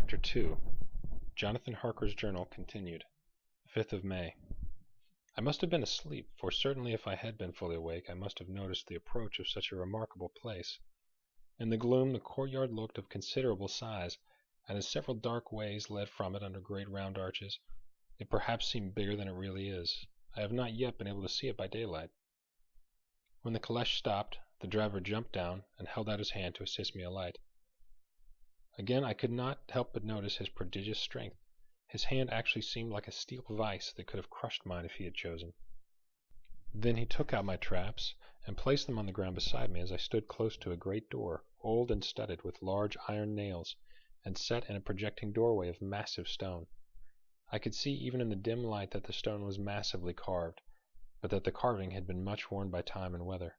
Chapter 2 Jonathan Harker's Journal continued. 5th of May. I must have been asleep, for certainly if I had been fully awake I must have noticed the approach of such a remarkable place. In the gloom the courtyard looked of considerable size, and as several dark ways led from it under great round arches, it perhaps seemed bigger than it really is. I have not yet been able to see it by daylight. When the caleche stopped, the driver jumped down and held out his hand to assist me alight. Again I could not help but notice his prodigious strength. His hand actually seemed like a steel vice that could have crushed mine if he had chosen. Then he took out my traps and placed them on the ground beside me as I stood close to a great door, old and studded with large iron nails, and set in a projecting doorway of massive stone. I could see even in the dim light that the stone was massively carved, but that the carving had been much worn by time and weather.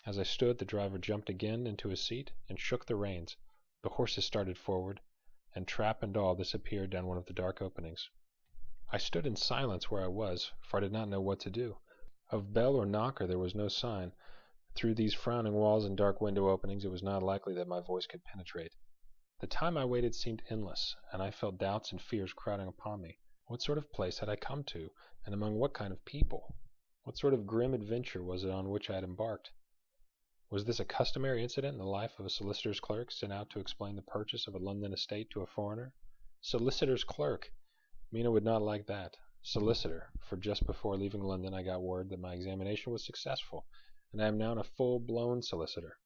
As I stood, the driver jumped again into his seat and shook the reins. The horses started forward, and trap and all disappeared down one of the dark openings. I stood in silence where I was, for I did not know what to do. Of bell or knocker there was no sign. Through these frowning walls and dark window openings it was not likely that my voice could penetrate. The time I waited seemed endless, and I felt doubts and fears crowding upon me. What sort of place had I come to, and among what kind of people? What sort of grim adventure was it on which I had embarked? Was this a customary incident in the life of a solicitor's clerk sent out to explain the purchase of a London estate to a foreigner? Solicitor's clerk! Mina would not like that. Solicitor, for just before leaving London I got word that my examination was successful, and I am now a full-blown solicitor.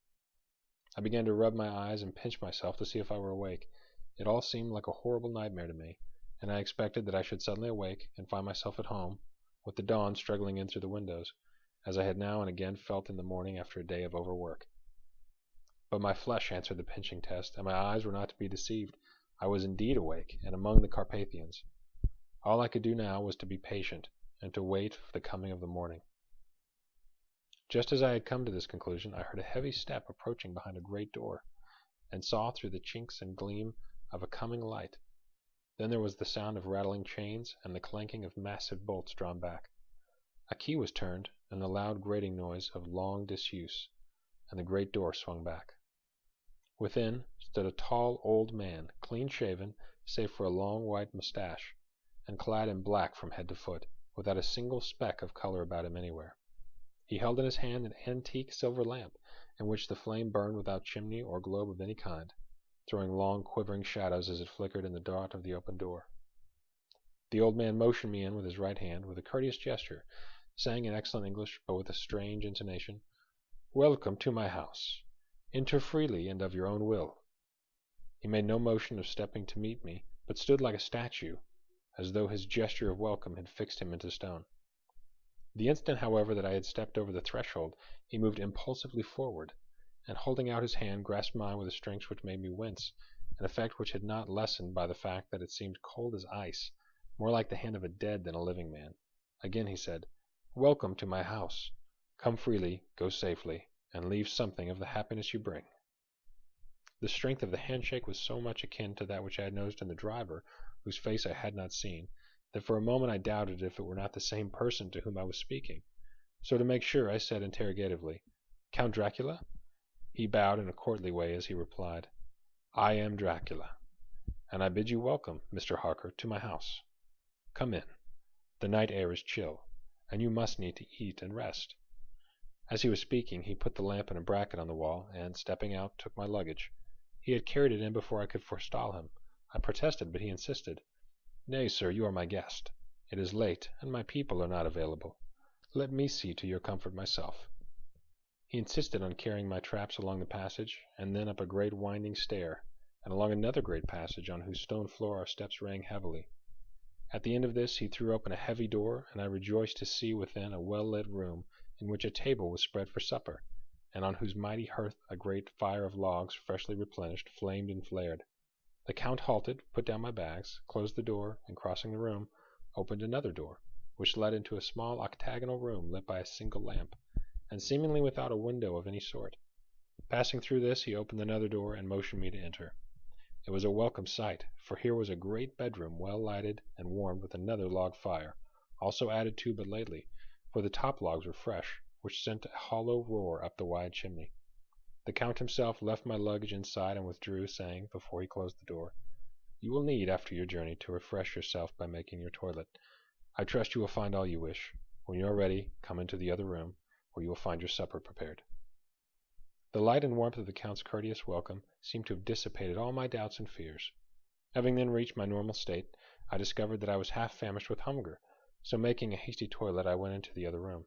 I began to rub my eyes and pinch myself to see if I were awake. It all seemed like a horrible nightmare to me, and I expected that I should suddenly awake and find myself at home, with the dawn struggling in through the windows, as I had now and again felt in the morning after a day of overwork. But my flesh answered the pinching test, and my eyes were not to be deceived. I was indeed awake, and among the Carpathians. All I could do now was to be patient, and to wait for the coming of the morning. Just as I had come to this conclusion, I heard a heavy step approaching behind a great door, and saw through the chinks and gleam of a coming light. Then there was the sound of rattling chains, and the clanking of massive bolts drawn back. A key was turned, and the loud grating noise of long disuse, and the great door swung back. Within stood a tall old man, clean-shaven, save for a long white moustache, and clad in black from head to foot, without a single speck of color about him anywhere. He held in his hand an antique silver lamp, in which the flame burned without chimney or globe of any kind, throwing long quivering shadows as it flickered in the dark of the open door. The old man motioned me in with his right hand, with a courteous gesture, saying in excellent English, but with a strange intonation, "Welcome to my house. Enter freely and of your own will." He made no motion of stepping to meet me, but stood like a statue, as though his gesture of welcome had fixed him into stone. The instant, however, that I had stepped over the threshold, he moved impulsively forward, and holding out his hand grasped mine with a strength which made me wince, an effect which had not lessened by the fact that it seemed cold as ice, more like the hand of a dead than a living man. Again he said, "Welcome to my house. Come freely, go safely, and leave something of the happiness you bring." The strength of the handshake was so much akin to that which I had noticed in the driver, whose face I had not seen, that for a moment I doubted if it were not the same person to whom I was speaking. So to make sure I said interrogatively, "Count Dracula?" He bowed in a courtly way as he replied, "I am Dracula, and I bid you welcome, Mr. Harker, to my house. Come in. The night air is chill, and you must need to eat and rest." As he was speaking, he put the lamp in a bracket on the wall, and, stepping out, took my luggage. He had carried it in before I could forestall him. I protested, but he insisted. "Nay, sir, you are my guest. It is late, and my people are not available. Let me see to your comfort myself." He insisted on carrying my traps along the passage, and then up a great winding stair, and along another great passage on whose stone floor our steps rang heavily. At the end of this he threw open a heavy door, and I rejoiced to see within a well-lit room in which a table was spread for supper, and on whose mighty hearth a great fire of logs, freshly replenished, flamed and flared. The Count halted, put down my bags, closed the door, and crossing the room, opened another door, which led into a small octagonal room lit by a single lamp, and seemingly without a window of any sort. Passing through this, he opened another door and motioned me to enter. It was a welcome sight, for here was a great bedroom well lighted and warmed with another log fire, also added to but lately, for the top logs were fresh, which sent a hollow roar up the wide chimney. The Count himself left my luggage inside and withdrew, saying, before he closed the door, You will need, after your journey, to refresh yourself by making your toilet. I trust you will find all you wish. When you are ready, come into the other room, where you will find your supper prepared." The light and warmth of the Count's courteous welcome seemed to have dissipated all my doubts and fears. Having then reached my normal state, I discovered that I was half famished with hunger, so making a hasty toilet I went into the other room.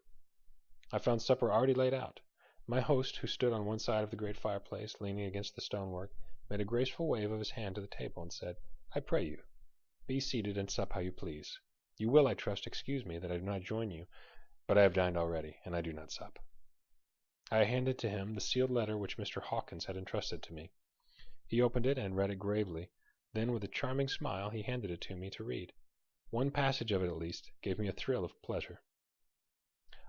I found supper already laid out. My host, who stood on one side of the great fireplace, leaning against the stonework, made a graceful wave of his hand to the table and said, "I pray you, be seated and sup how you please. You will, I trust, excuse me that I do not join you, but I have dined already, and I do not sup." I handed to him the sealed letter which Mr. Hawkins had entrusted to me. He opened it and read it gravely. Then, with a charming smile, he handed it to me to read. One passage of it, at least, gave me a thrill of pleasure.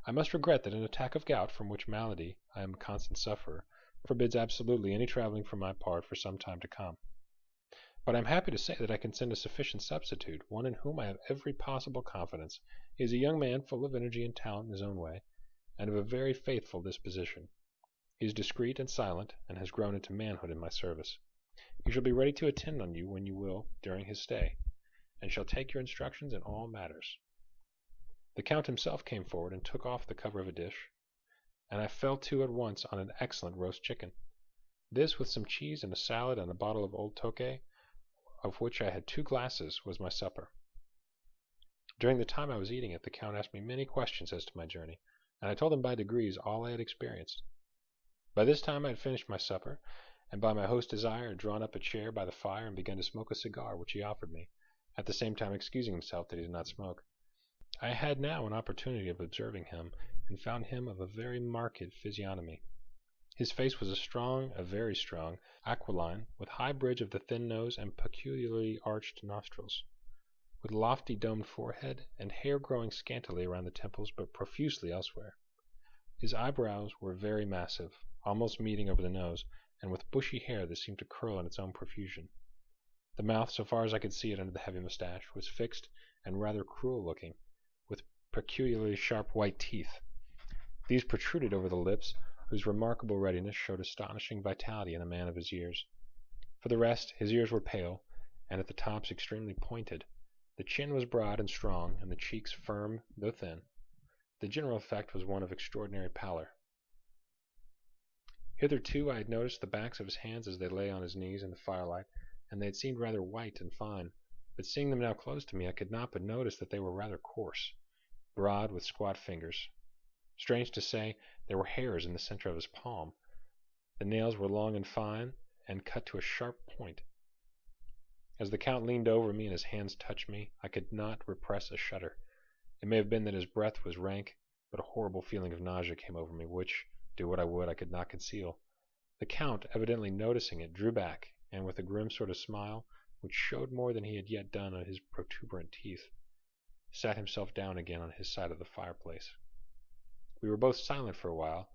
"I must regret that an attack of gout, from which malady I am a constant sufferer, forbids absolutely any travelling for my part for some time to come. But I am happy to say that I can send a sufficient substitute, one in whom I have every possible confidence. He is a young man full of energy and talent in his own way, and of a very faithful disposition. He is discreet and silent, and has grown into manhood in my service. He shall be ready to attend on you when you will during his stay, and shall take your instructions in all matters." The Count himself came forward and took off the cover of a dish, and I fell to at once on an excellent roast chicken. This, with some cheese and a salad and a bottle of old Tokay, of which I had 2 glasses, was my supper. During the time I was eating it, the Count asked me many questions as to my journey, and I told him by degrees all I had experienced. By this time I had finished my supper, and by my host's desire had drawn up a chair by the fire and begun to smoke a cigar which he offered me, at the same time excusing himself that he did not smoke. I had now an opportunity of observing him, and found him of a very marked physiognomy. His face was a very strong, aquiline, with high bridge of the thin nose and peculiarly arched nostrils, with lofty domed forehead, and hair growing scantily around the temples but profusely elsewhere. His eyebrows were very massive, almost meeting over the nose, and with bushy hair that seemed to curl in its own profusion. The mouth, so far as I could see it under the heavy moustache, was fixed and rather cruel looking, with peculiarly sharp white teeth. These protruded over the lips, whose remarkable readiness showed astonishing vitality in a man of his years. For the rest, his ears were pale, and at the tops extremely pointed. The chin was broad and strong, and the cheeks firm, though thin. The general effect was one of extraordinary pallor. Hitherto I had noticed the backs of his hands as they lay on his knees in the firelight, and they had seemed rather white and fine, but seeing them now close to me I could not but notice that they were rather coarse, broad, with squat fingers. Strange to say, there were hairs in the center of his palm. The nails were long and fine, and cut to a sharp point. As the Count leaned over me and his hands touched me, I could not repress a shudder. It may have been that his breath was rank, but a horrible feeling of nausea came over me, which, do what I would, I could not conceal. The Count, evidently noticing it, drew back, and with a grim sort of smile, which showed more than he had yet done on his protuberant teeth, sat himself down again on his side of the fireplace. We were both silent for a while,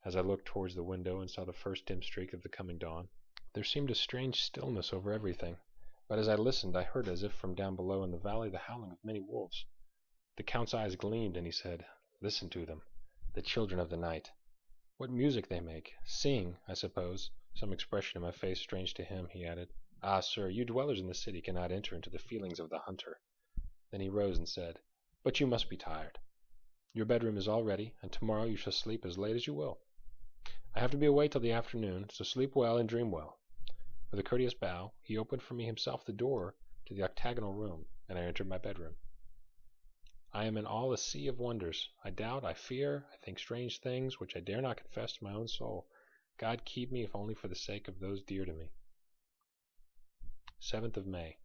as I looked towards the window and saw the first dim streak of the coming dawn. There seemed a strange stillness over everything, but as I listened I heard as if from down below in the valley the howling of many wolves. The Count's eyes gleamed, and he said, "Listen to them, the children of the night. What music they make! Sing, I suppose." Some expression in my face strange to him, he added, "Ah, sir, you dwellers in the city cannot enter into the feelings of the hunter." Then he rose and said, "But you must be tired. Your bedroom is all ready, and tomorrow you shall sleep as late as you will. I have to be away till the afternoon, so sleep well and dream well." With a courteous bow, he opened for me himself the door to the octagonal room, and I entered my bedroom. I am in all a sea of wonders. I doubt, I fear, I think strange things, which I dare not confess to my own soul. God keep me, if only for the sake of those dear to me. 7th of May.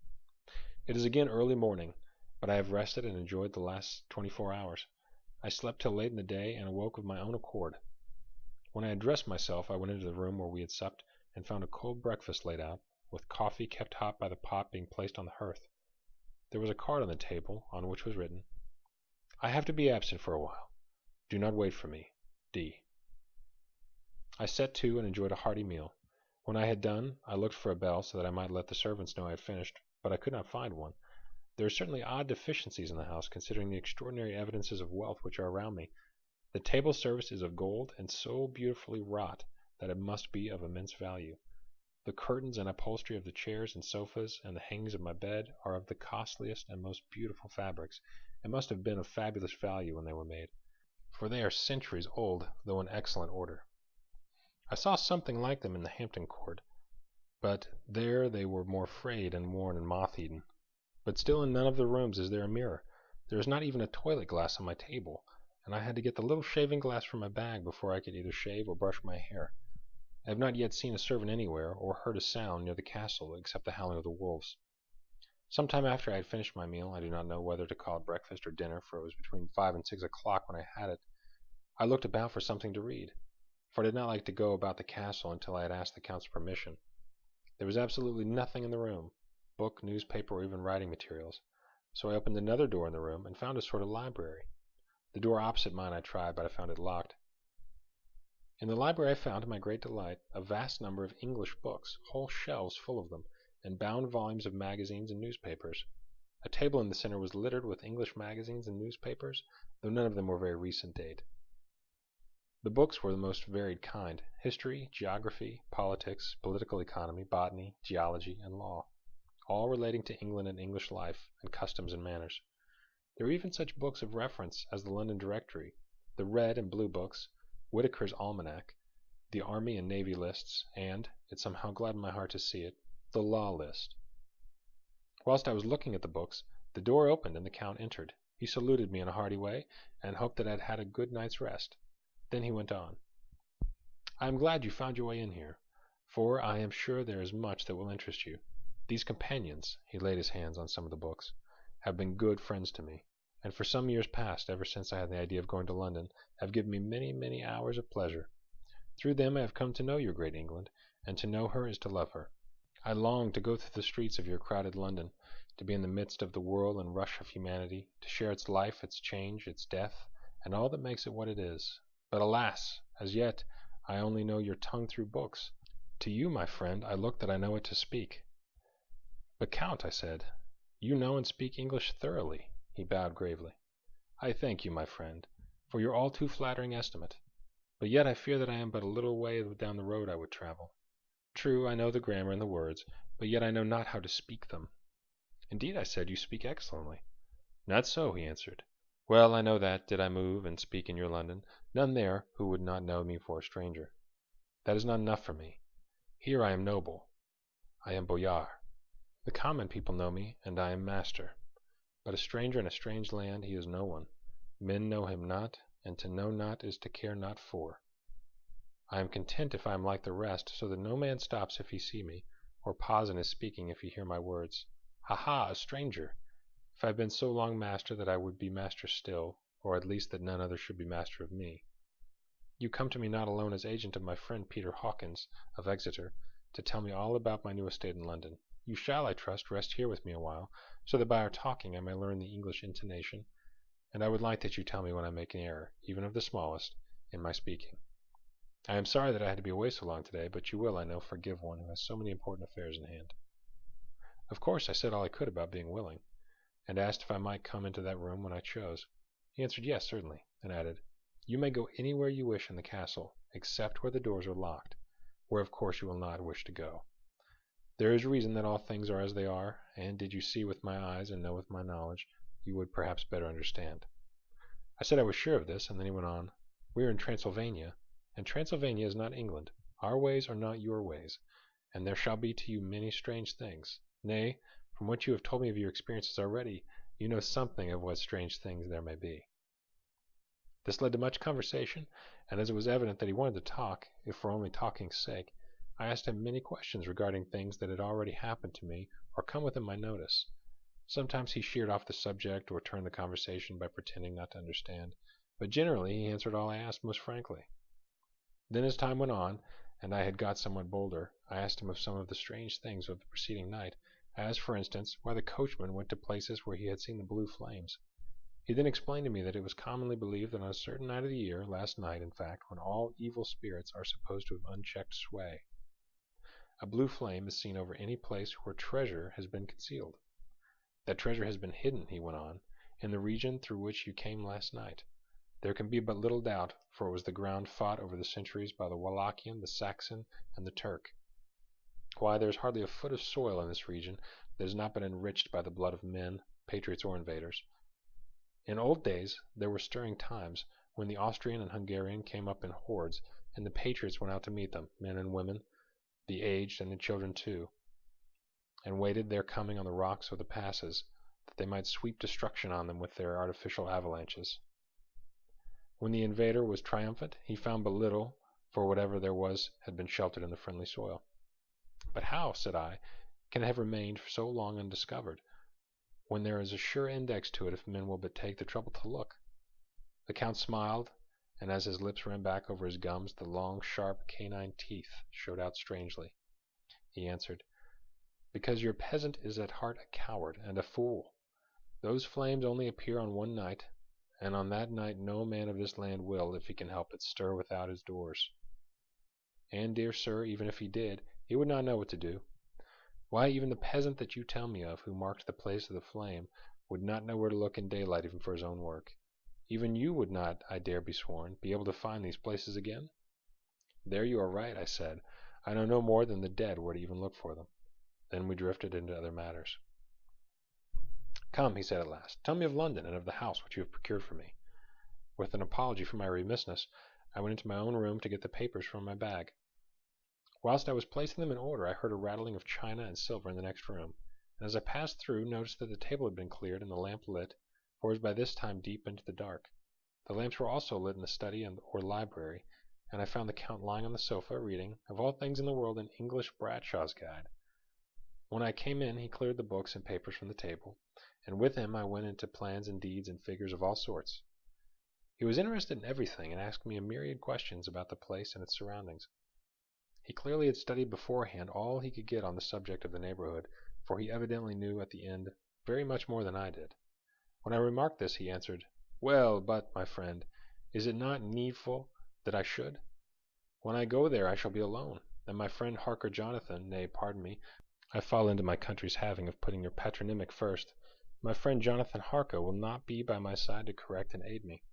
It is again early morning, but I have rested and enjoyed the last 24 hours. I slept till late in the day, and awoke of my own accord. When I had dressed myself, I went into the room where we had supped, and found a cold breakfast laid out, with coffee kept hot by the pot being placed on the hearth. There was a card on the table, on which was written, "I have to be absent for a while. Do not wait for me. D." I set to and enjoyed a hearty meal. When I had done, I looked for a bell so that I might let the servants know I had finished, but I could not find one. There are certainly odd deficiencies in the house, considering the extraordinary evidences of wealth which are around me. The table service is of gold, and so beautifully wrought that it must be of immense value. The curtains and upholstery of the chairs and sofas and the hangings of my bed are of the costliest and most beautiful fabrics, and must have been of fabulous value when they were made, for they are centuries old, though in excellent order. I saw something like them in the Hampton Court, but there they were more frayed and worn and moth-eaten. But still in none of the rooms is there a mirror. There is not even a toilet glass on my table, and I had to get the little shaving glass from my bag before I could either shave or brush my hair. I have not yet seen a servant anywhere, or heard a sound near the castle except the howling of the wolves. Some time after I had finished my meal, I do not know whether to call it breakfast or dinner, for it was between 5 and 6 o'clock when I had it, I looked about for something to read, for I did not like to go about the castle until I had asked the Count's permission. There was absolutely nothing in the room, book, newspaper, or even writing materials, so I opened another door in the room and found a sort of library. The door opposite mine I tried, but I found it locked. In the library I found, to my great delight, a vast number of English books, whole shelves full of them, and bound volumes of magazines and newspapers. A table in the center was littered with English magazines and newspapers, though none of them were very recent date. The books were the most varied kind: history, geography, politics, political economy, botany, geology, and law, all relating to England and English life, and customs and manners. There were even such books of reference as the London Directory, the Red and Blue books, Whitaker's Almanac, the Army and Navy lists, and, it somehow gladdened my heart to see it, the Law List. Whilst I was looking at the books, the door opened and the Count entered. He saluted me in a hearty way, and hoped that I had had a good night's rest. Then he went on. I am glad you found your way in here, for I am sure there is much that will interest you. These companions, he laid his hands on some of the books, have been good friends to me, and for some years past, ever since I had the idea of going to London, have given me many, many hours of pleasure. Through them I have come to know your great England, and to know her is to love her. I long to go through the streets of your crowded London, to be in the midst of the whirl and rush of humanity, to share its life, its change, its death, and all that makes it what it is. But alas! As yet I only know your tongue through books. To you, my friend, I look that I know it to speak. But, Count, I said, you know and speak English thoroughly. He bowed gravely. I thank you, my friend, for your all too flattering estimate. But yet I fear that I am but a little way down the road I would travel. True, I know the grammar and the words, but yet I know not how to speak them. Indeed, I said, you speak excellently. Not so, he answered. Well, I know that, did I move and speak in your London, none there who would not know me for a stranger. That is not enough for me. Here I am noble. I am boyar. The common people know me, and I am master. But a stranger in a strange land, he is no one. Men know him not, and to know not is to care not for. I am content if I am like the rest, so that no man stops if he see me, or pause in his speaking if he hear my words. Ha ha, a stranger! If I have been so long master that I would be master still, or at least that none other should be master of me. You come to me not alone as agent of my friend Peter Hawkins, of Exeter, to tell me all about my new estate in London. You shall, I trust, rest here with me a while, so that by our talking I may learn the English intonation, and I would like that you tell me when I make an error, even of the smallest, in my speaking. I am sorry that I had to be away so long today, but you will, I know, forgive one who has so many important affairs in hand. Of course I said all I could about being willing, and asked if I might come into that room when I chose. He answered yes, certainly, and added, you may go anywhere you wish in the castle, except where the doors are locked, where of course you will not wish to go. There is reason that all things are as they are, and did you see with my eyes and know with my knowledge, you would perhaps better understand. I said I was sure of this, and then he went on, we are in Transylvania, and Transylvania is not England. Our ways are not your ways, and there shall be to you many strange things. Nay, from what you have told me of your experiences already, you know something of what strange things there may be. This led to much conversation, and as it was evident that he wanted to talk, if for only talking's sake, I asked him many questions regarding things that had already happened to me or come within my notice. Sometimes he sheered off the subject or turned the conversation by pretending not to understand, but generally he answered all I asked most frankly. Then as time went on, and I had got somewhat bolder, I asked him of some of the strange things of the preceding night, as, for instance, why the coachman went to places where he had seen the blue flames. He then explained to me that it was commonly believed that on a certain night of the year, last night, in fact, when all evil spirits are supposed to have unchecked sway, a blue flame is seen over any place where treasure has been concealed. That treasure has been hidden, he went on, in the region through which you came last night. There can be but little doubt, for it was the ground fought over the centuries by the Wallachian, the Saxon, and the Turk. Why, there is hardly a foot of soil in this region that has not been enriched by the blood of men, patriots or invaders. In old days there were stirring times, when the Austrian and Hungarian came up in hordes, and the patriots went out to meet them, men and women, the aged and the children too, and waited their coming on the rocks or the passes, that they might sweep destruction on them with their artificial avalanches. When the invader was triumphant, he found but little, for whatever there was had been sheltered in the friendly soil. But how, said I, can it have remained so long undiscovered, when there is a sure index to it if men will but take the trouble to look? The Count smiled, and as his lips ran back over his gums, the long, sharp, canine teeth showed out strangely. He answered, "Because your peasant is at heart a coward and a fool. Those flames only appear on one night, and on that night no man of this land will, if he can help it, stir without his doors. And, dear sir, even if he did, he would not know what to do. Why, even the peasant that you tell me of, who marked the place of the flame, would not know where to look in daylight even for his own work. Even you would not, I dare be sworn, be able to find these places again?" "There you are right," I said. "I know no more than the dead where to even look for them." Then we drifted into other matters. "Come," he said at last, "tell me of London, and of the house which you have procured for me." With an apology for my remissness, I went into my own room to get the papers from my bag. Whilst I was placing them in order, I heard a rattling of china and silver in the next room, and as I passed through, noticed that the table had been cleared and the lamp lit, for it was by this time deep into the dark. The lamps were also lit in the study or library, and I found the Count lying on the sofa, reading, of all things in the world, an English Bradshaw's Guide. When I came in, he cleared the books and papers from the table, and with him I went into plans and deeds and figures of all sorts. He was interested in everything, and asked me a myriad questions about the place and its surroundings. He clearly had studied beforehand all he could get on the subject of the neighborhood, for he evidently knew at the end very much more than I did. When I remarked this, he answered, "Well, but, my friend, is it not needful that I should? When I go there I shall be alone, and my friend Harker Jonathan, nay, pardon me, I fall into my country's having of putting your patronymic first. My friend Jonathan Harker will not be by my side to correct and aid me.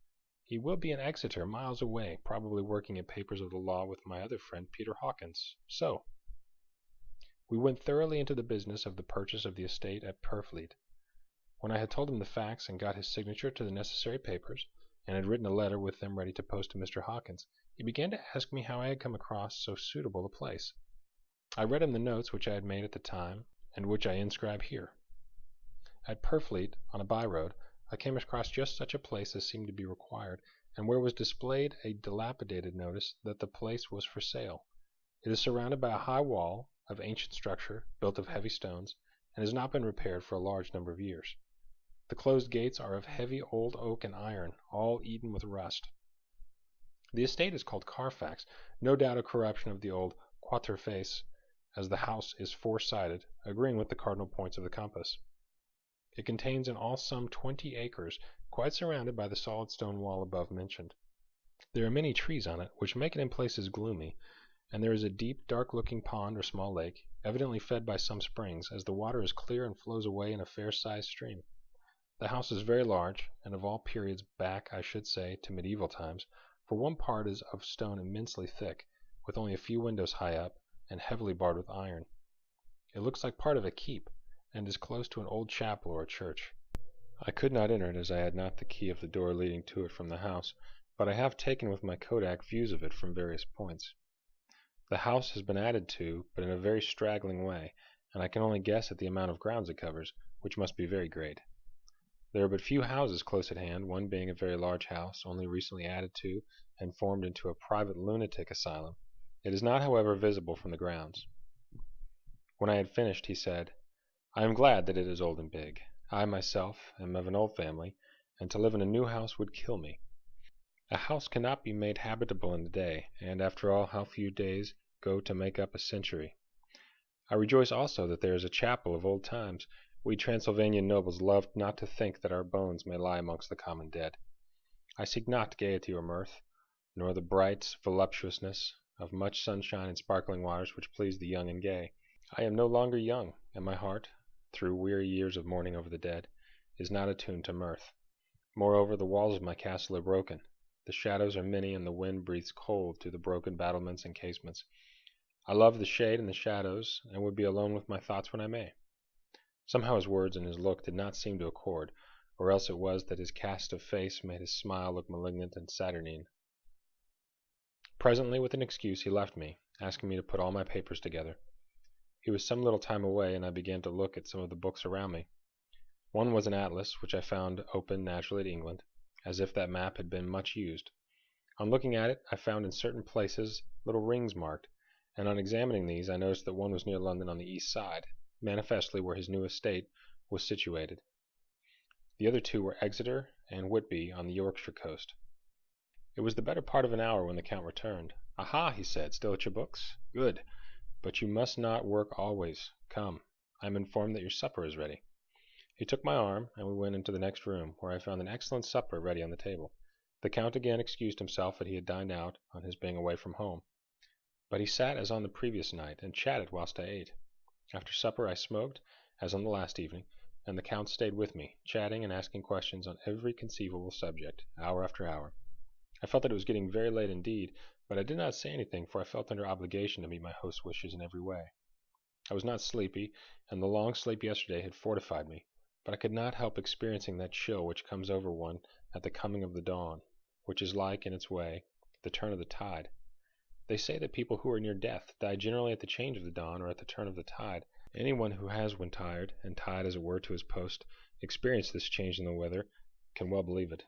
He will be in Exeter, miles away, probably working at papers of the law with my other friend Peter Hawkins. So." We went thoroughly into the business of the purchase of the estate at Purfleet. When I had told him the facts and got his signature to the necessary papers, and had written a letter with them ready to post to Mr. Hawkins, he began to ask me how I had come across so suitable a place. I read him the notes which I had made at the time, and which I inscribe here. At Purfleet, on a by-road, I came across just such a place as seemed to be required, and where was displayed a dilapidated notice that the place was for sale. It is surrounded by a high wall of ancient structure, built of heavy stones, and has not been repaired for a large number of years. The closed gates are of heavy old oak and iron, all eaten with rust. The estate is called Carfax, no doubt a corruption of the old Quatreface, as the house is four-sided, agreeing with the cardinal points of the compass. It contains in all some 20 acres, quite surrounded by the solid stone wall above mentioned. There are many trees on it, which make it in places gloomy, and there is a deep, dark-looking pond or small lake, evidently fed by some springs, as the water is clear and flows away in a fair-sized stream. The house is very large, and of all periods back, I should say, to medieval times, for one part is of stone immensely thick, with only a few windows high up, and heavily barred with iron. It looks like part of a keep, and is close to an old chapel or a church. I could not enter it, as I had not the key of the door leading to it from the house, but I have taken with my kodak views of it from various points. The house has been added to, but in a very straggling way, and I can only guess at the amount of grounds it covers, which must be very great. There are but few houses close at hand, one being a very large house, only recently added to and formed into a private lunatic asylum. It is not, however, visible from the grounds. When I had finished, he said, "I am glad that it is old and big. I myself am of an old family, and to live in a new house would kill me. A house cannot be made habitable in a day, and after all, how few days go to make up a century. I rejoice also that there is a chapel of old times. We Transylvanian nobles love not to think that our bones may lie amongst the common dead. I seek not gaiety or mirth, nor the bright voluptuousness of much sunshine and sparkling waters which please the young and gay. I am no longer young, and my heart, through weary years of mourning over the dead, is not attuned to mirth. Moreover, the walls of my castle are broken. The shadows are many, and the wind breathes cold through the broken battlements and casements. I love the shade and the shadows, and would be alone with my thoughts when I may. Somehow his words and his look did not seem to accord, or else it was that his cast of face made his smile look malignant and saturnine. Presently, with an excuse, he left me, asking me to put all my papers together. He was some little time away, and I began to look at some of the books around me. One was an atlas, which I found open naturally to England, as if that map had been much used. On looking at it, I found in certain places little rings marked, and on examining these I noticed that one was near London on the east side, manifestly where his new estate was situated. The other two were Exeter and Whitby on the Yorkshire coast. It was the better part of an hour when the Count returned. "Aha!" he said, "still at your books? Good. But you must not work always. Come, I am informed that your supper is ready." He took my arm, and we went into the next room, where I found an excellent supper ready on the table. The Count again excused himself that he had dined out on his being away from home, but he sat as on the previous night, and chatted whilst I ate. After supper I smoked, as on the last evening, and the Count stayed with me, chatting and asking questions on every conceivable subject, hour after hour. I felt that it was getting very late indeed, but I did not say anything, for I felt under obligation to meet my host's wishes in every way. I was not sleepy, and the long sleep yesterday had fortified me, but I could not help experiencing that chill which comes over one at the coming of the dawn, which is like, in its way, the turn of the tide. They say that people who are near death die generally at the change of the dawn or at the turn of the tide. Anyone who has, when tired, and tied as it were to his post, experienced this change in the weather, can well believe it.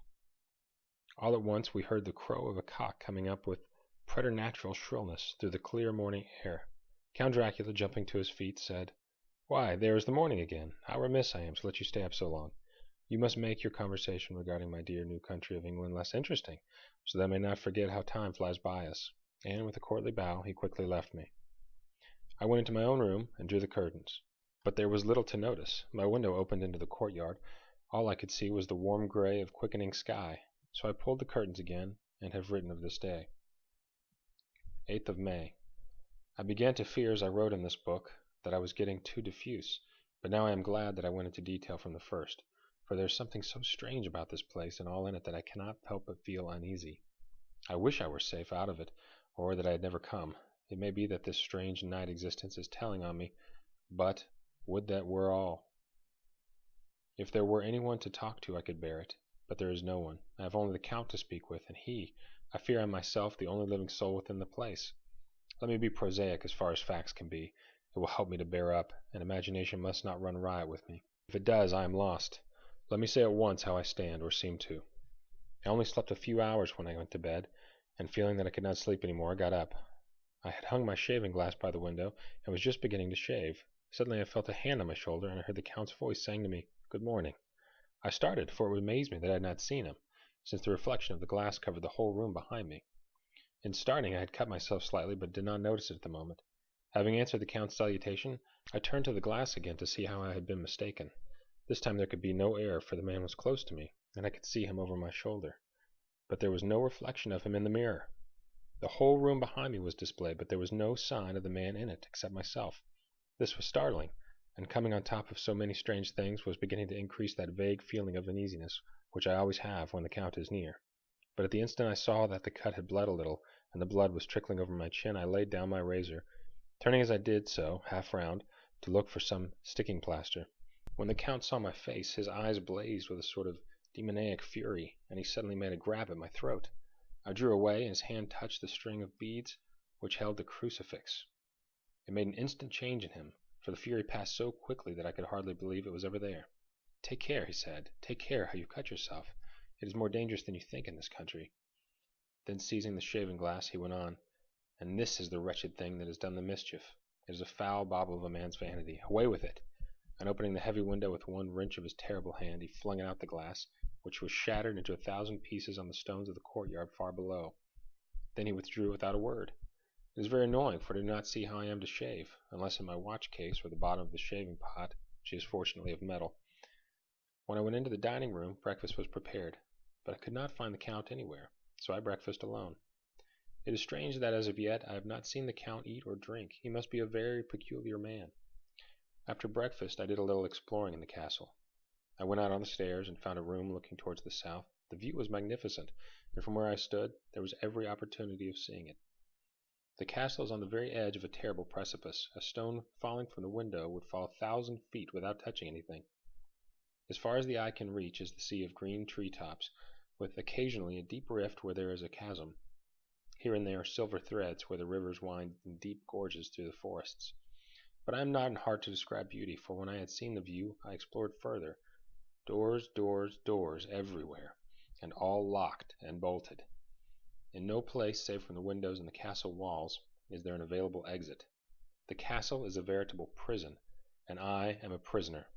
All at once we heard the crow of a cock coming up with preternatural shrillness through the clear morning air. Count Dracula, jumping to his feet, said, "Why, there is the morning again! How remiss I am to let you stay up so long! You must make your conversation regarding my dear new country of England less interesting, so that I may not forget how time flies by us." And with a courtly bow he quickly left me. I went into my own room and drew the curtains. But there was little to notice. My window opened into the courtyard. All I could see was the warm grey of quickening sky, so I pulled the curtains again, and have written of this day. 8th of May. I began to fear as I wrote in this book that I was getting too diffuse, but now I am glad that I went into detail from the first, for there is something so strange about this place and all in it that I cannot help but feel uneasy. I wish I were safe out of it, or that I had never come. It may be that this strange night existence is telling on me, but would that were all. If there were anyone to talk to I could bear it, but there is no one. I have only the Count to speak with, and I fear I am myself the only living soul within the place. Let me be prosaic as far as facts can be. It will help me to bear up, and imagination must not run riot with me. If it does, I am lost. Let me say at once how I stand, or seem to. I only slept a few hours when I went to bed, and feeling that I could not sleep any more, I got up. I had hung my shaving glass by the window, and was just beginning to shave. Suddenly I felt a hand on my shoulder, and I heard the Count's voice saying to me, "Good morning." I started, for it amazed me that I had not seen him, since the reflection of the glass covered the whole room behind me. In starting I had cut myself slightly, but did not notice it at the moment. Having answered the Count's salutation, I turned to the glass again to see how I had been mistaken. This time there could be no error, for the man was close to me, and I could see him over my shoulder. But there was no reflection of him in the mirror. The whole room behind me was displayed, but there was no sign of the man in it, except myself. This was startling, and coming on top of so many strange things was beginning to increase that vague feeling of uneasiness which I always have when the Count is near. But at the instant I saw that the cut had bled a little, and the blood was trickling over my chin, I laid down my razor, turning as I did so, half round, to look for some sticking plaster. When the Count saw my face, his eyes blazed with a sort of demoniac fury, and he suddenly made a grab at my throat. I drew away, and his hand touched the string of beads which held the crucifix. It made an instant change in him, for the fury passed so quickly that I could hardly believe it was ever there. "Take care," he said. "Take care how you cut yourself. It is more dangerous than you think in this country." Then seizing the shaving glass, he went on, "And this is the wretched thing that has done the mischief. It is a foul bauble of a man's vanity. Away with it!" And opening the heavy window with one wrench of his terrible hand, he flung out the glass, which was shattered into 1,000 pieces on the stones of the courtyard far below. Then he withdrew without a word. It is very annoying, for I do not see how I am to shave, unless in my watch case or the bottom of the shaving pot, which is fortunately of metal. When I went into the dining room, breakfast was prepared, but I could not find the Count anywhere, so I breakfasted alone. It is strange that as of yet I have not seen the Count eat or drink. He must be a very peculiar man. After breakfast I did a little exploring in the castle. I went out on the stairs and found a room looking towards the south. The view was magnificent, and from where I stood there was every opportunity of seeing it. The castle is on the very edge of a terrible precipice. A stone falling from the window would fall 1,000 feet without touching anything. As far as the eye can reach is the sea of green tree tops, with occasionally a deep rift where there is a chasm. Here and there silver threads where the rivers wind in deep gorges through the forests. But I am not in heart to describe beauty, for when I had seen the view I explored further. Doors, doors, doors everywhere, and all locked and bolted. In no place, save from the windows and the castle walls, is there an available exit. The castle is a veritable prison, and I am a prisoner.